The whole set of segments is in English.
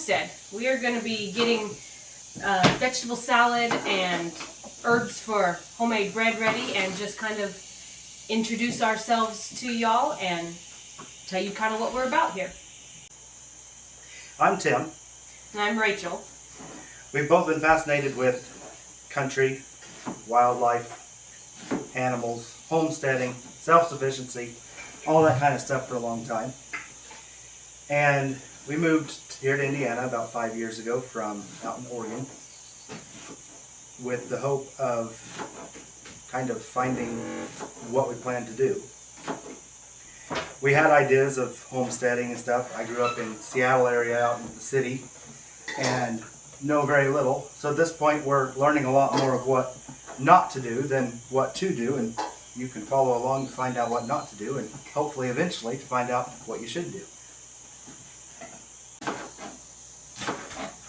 homestead. We are going to be getting vegetable salad and herbs for homemade bread ready, and just kind of introduce ourselves to y'all and tell you kind of what we're about here. I'm Tim. And I'm Rachel. We've both been fascinated with country, wildlife, animals, homesteading, self-sufficiency, all that kind of stuff for a long time. And we moved here to Indiana about 5 years ago from out in Oregon with the hope of kind of finding what we plan to do. We had ideas of homesteading and stuff. I grew up in Seattle area out in the city and know very little. So at this point we're learning a lot more of what not to do than what to do, and you can follow along to find out what not to do, and hopefully eventually to find out what you should do.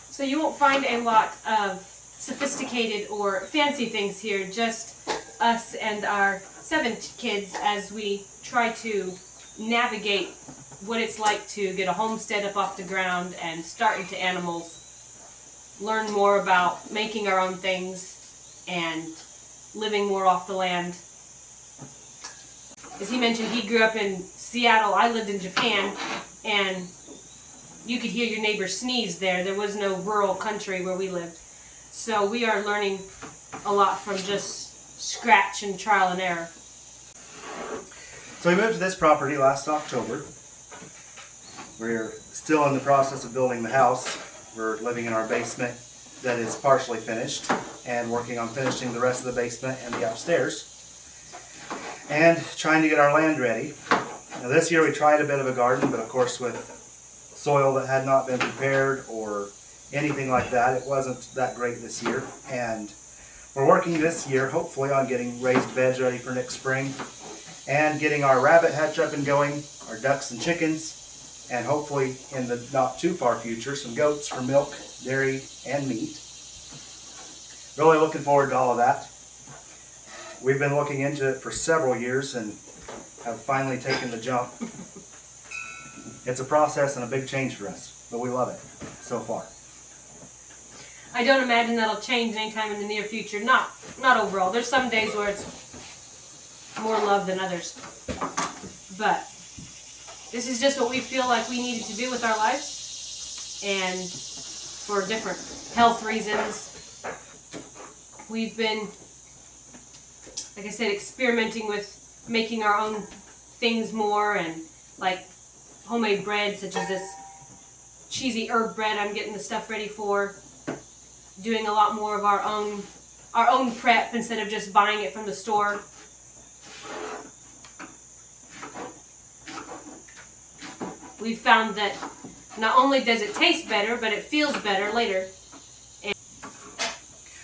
So you won't find a lot of sophisticated or fancy things here, just us and our 7 kids as we try to navigate what it's like to get a homestead up off the ground and start into animals, learn more about making our own things and living more off the land. As he mentioned, he grew up in Seattle. I lived in Japan, and you could hear your neighbor sneeze there. There was no rural country where we lived. So we are learning a lot from just scratch and trial and error. So we moved to this property last October. We're still in the process of building the house. We're living in our basement that is partially finished and working on finishing the rest of the basement and the upstairs and trying to get our land ready. Now this year we tried a bit of a garden, but of course with soil that had not been prepared or anything like that, it wasn't that great this year. And we're working this year hopefully on getting raised beds ready for next spring and getting our rabbit hutch up and going, our ducks and chickens, and hopefully in the not too far future some goats for milk, dairy, and meat. Really looking forward to all of that. We've been looking into it for several years and have finally taken the jump. It's a process and a big change for us, but we love it so far. I don't imagine that'll change anytime in the near future. Not overall. There's some days where it's more love than others. But this is just what we feel like we needed to do with our lives. And for different health reasons, we've been, like I said, experimenting with making our own things more, and like homemade bread, such as this cheesy herb bread I'm getting the stuff ready for. Doing a lot more of our own prep instead of just buying it from the store. We've found that not only does it taste better, but it feels better later.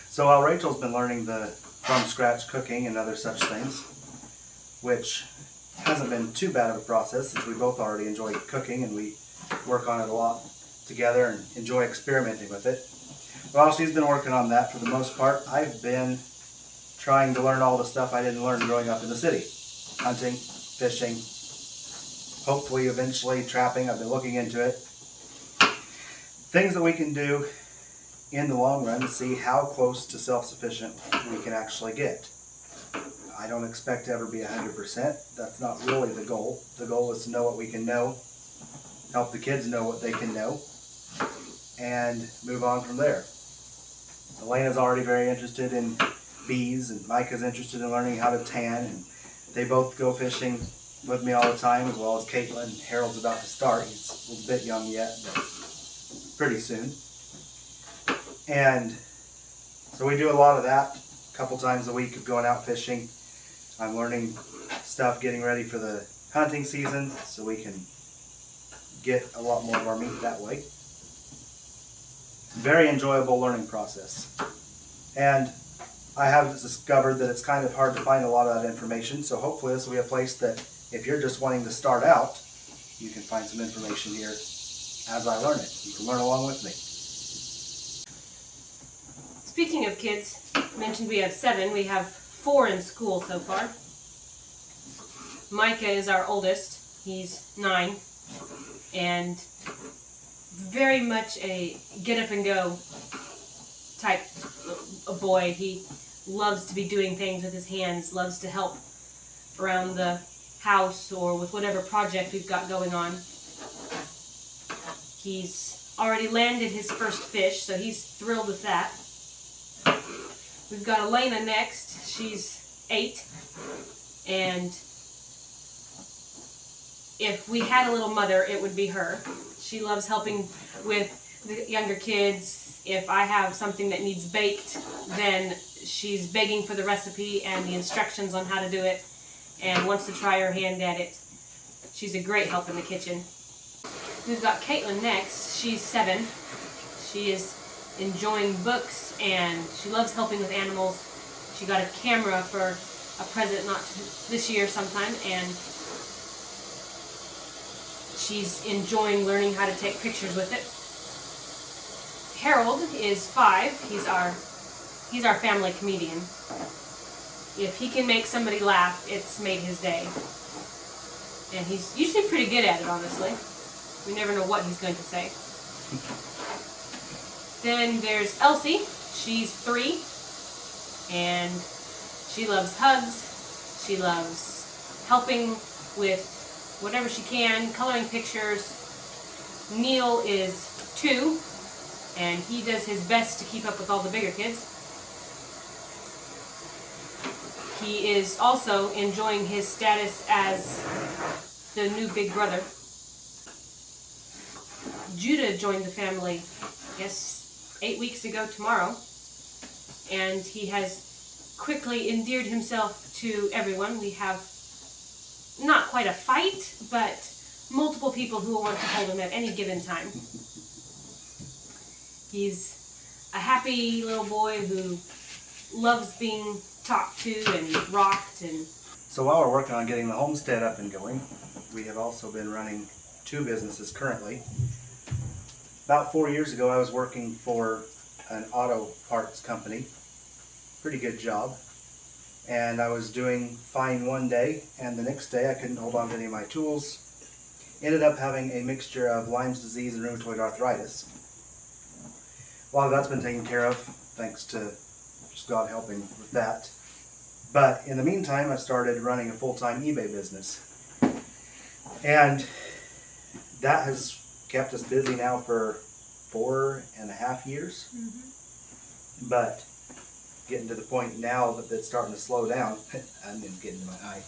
So while Rachel's been learning the from scratch cooking and other such things, which hasn't been too bad of a process since we both already enjoy cooking and we work on it a lot together and enjoy experimenting with it. While she's been working on that, for the most part, I've been trying to learn all the stuff I didn't learn growing up in the city. Hunting, fishing, hopefully eventually trapping. I've been looking into it. Things that we can do in the long run to see how close to self-sufficient we can actually get. I don't expect to ever be 100%. That's not really the goal. The goal is to know what we can know, help the kids know what they can know, and move on from there. Elena's already very interested in bees, and Micah's interested in learning how to tan, and they both go fishing with me all the time, as well as Caitlin. Harold's about to start. He's a little bit young yet, but pretty soon. And so we do a lot of that, a couple times a week of going out fishing. I'm learning stuff, getting ready for the hunting season so we can get a lot more of our meat that way. Very enjoyable learning process. And I have discovered that it's kind of hard to find a lot of that information, so hopefully this will be a place that if you're just wanting to start out, you can find some information here as I learn it. You can learn along with me. Speaking of kids, I mentioned we have 7. We have 4 in school so far. Micah is our oldest. He's 9. And very much a get up and go type of boy. He loves to be doing things with his hands, loves to help around the house or with whatever project we've got going on. He's already landed his first fish, so he's thrilled with that. We've got Elena next. She's 8, and if we had a little mother, it would be her. She loves helping with the younger kids. If I have something that needs baked, then she's begging for the recipe and the instructions on how to do it and wants to try her hand at it. She's a great help in the kitchen. We've got Caitlin next. She's 7. She is enjoying books and she loves helping with animals. She got a camera for a present not this year sometime, and she's enjoying learning how to take pictures with it. Harold is 5. He's our family comedian. If he can make somebody laugh, it's made his day. And he's usually pretty good at it, honestly. We never know what he's going to say. Then there's Elsie. She's 3. And she loves hugs. She loves helping with whatever she can, coloring pictures. Neil is 2. And he does his best to keep up with all the bigger kids. He is also enjoying his status as the new big brother. Judah joined the family, I guess, 8 weeks ago tomorrow. And he has quickly endeared himself to everyone. We have not quite a fight, but multiple people who will want to hold him at any given time. He's a happy little boy who loves being talked to and rocked. And So while we're working on getting the homestead up and going, we have also been running 2 businesses currently. About 4 years ago, I was working for an auto parts company. Pretty good job. And I was doing fine one day, and the next day I couldn't hold on to any of my tools. Ended up having a mixture of Lyme's disease and rheumatoid arthritis. A lot of that's been taken care of, thanks to just God helping with that. But in the meantime, I started running a full-time eBay business. And that has kept us busy now for 4.5 years. Mm-hmm. But getting to the point now that it's starting to slow down. I'm getting to my eye.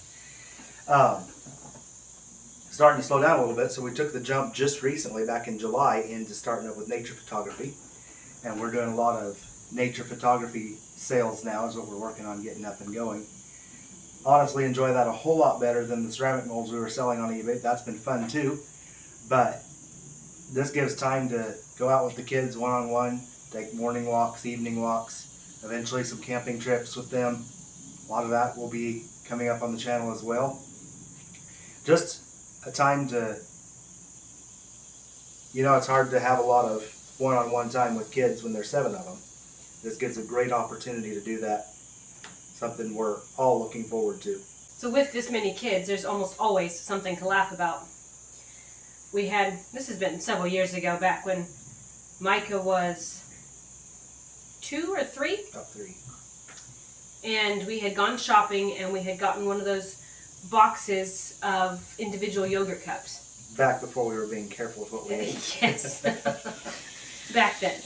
Starting to slow down a little bit, so we took the jump just recently, back in July, into starting up with nature photography. And we're doing a lot of nature photography sales now, is what we're working on getting up and going. Honestly, enjoy that a whole lot better than the ceramic molds we were selling on eBay. That's been fun too. But this gives time to go out with the kids one-on-one, take morning walks, evening walks, eventually some camping trips with them. A lot of that will be coming up on the channel as well. Just a time to, it's hard to have a lot of one-on-one time with kids when there's 7 of them. This gives a great opportunity to do that. Something we're all looking forward to. so with this many kids, there's almost always something to laugh about. This has been several years ago, back when Micah was 2 or 3? About 3. And we had gone shopping and we had gotten one of those boxes of individual yogurt cups. Back before we were being careful with what we ate. Yes. Back then.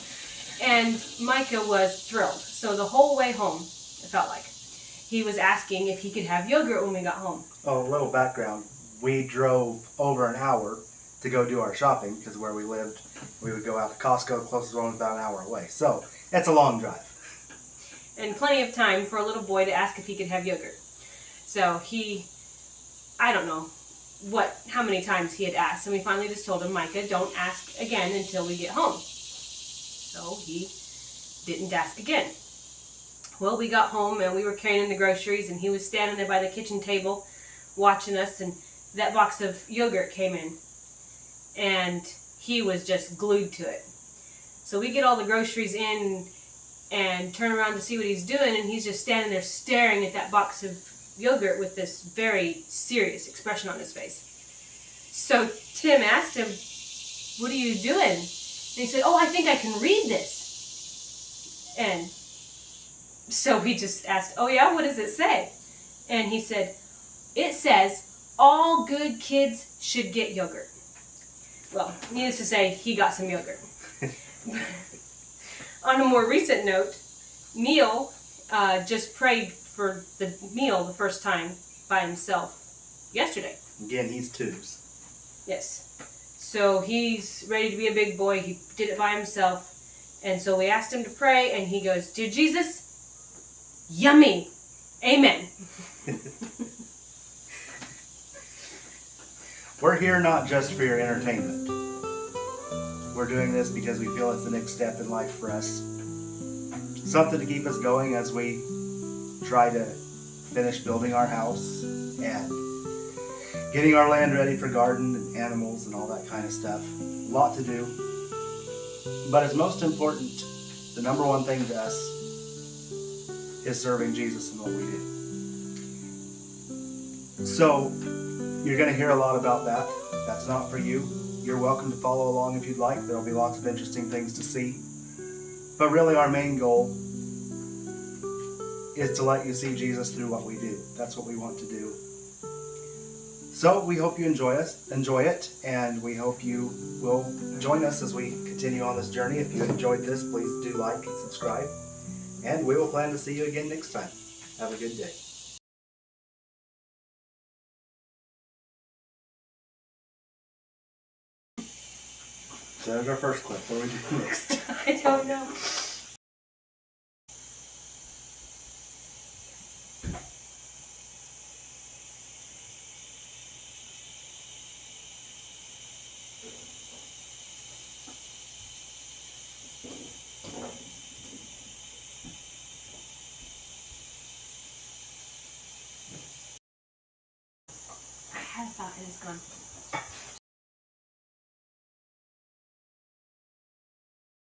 And Micah was thrilled. So the whole way home, it felt like, he was asking if he could have yogurt when we got home. Oh, a little background. We drove over an hour to go do our shopping, because where we lived, we would go out to Costco, closest one was about an hour away. So, it's a long drive. And plenty of time for a little boy to ask if he could have yogurt. So I don't know how many times he had asked, and we finally just told him, Micah, don't ask again until we get home. So he didn't ask again. Well, we got home and we were carrying in the groceries, and he was standing there by the kitchen table watching us, and that box of yogurt came in, and he was just glued to it. So we get all the groceries in and turn around to see what he's doing, and he's just standing there staring at that box of yogurt with this very serious expression on his face. So Tim asked him, "What are you doing?" he said, "Oh, I think I can read this." And so we just asked, "Oh yeah, what does it say?" And he said, "It says all good kids should get yogurt." Well, needless to say, he got some yogurt. On a more recent note, Neil just prayed for the meal the first time by himself yesterday. Again, he's tubes. Yes. So he's ready to be a big boy. He did it by himself. And so we asked him to pray, and he goes, "Dear Jesus, yummy. Amen." We're here not just for your entertainment. We're doing this because we feel it's the next step in life for us. Something to keep us going as we try to finish building our house and getting our land ready for garden and animals and all that kind of stuff. A lot to do. But it's most important, the number one thing to us is serving Jesus in what we do. So, you're going to hear a lot about that. That's not for you. You're welcome to follow along if you'd like. There'll be lots of interesting things to see. But really our main goal is to let you see Jesus through what we do. That's what we want to do. So we hope you enjoy it, and we hope you will join us as we continue on this journey. If you enjoyed this, please do like and subscribe. And we will plan to see you again next time. Have a good day. So there's our first clip. What do we do next? I don't know. I had a thought and it's gone.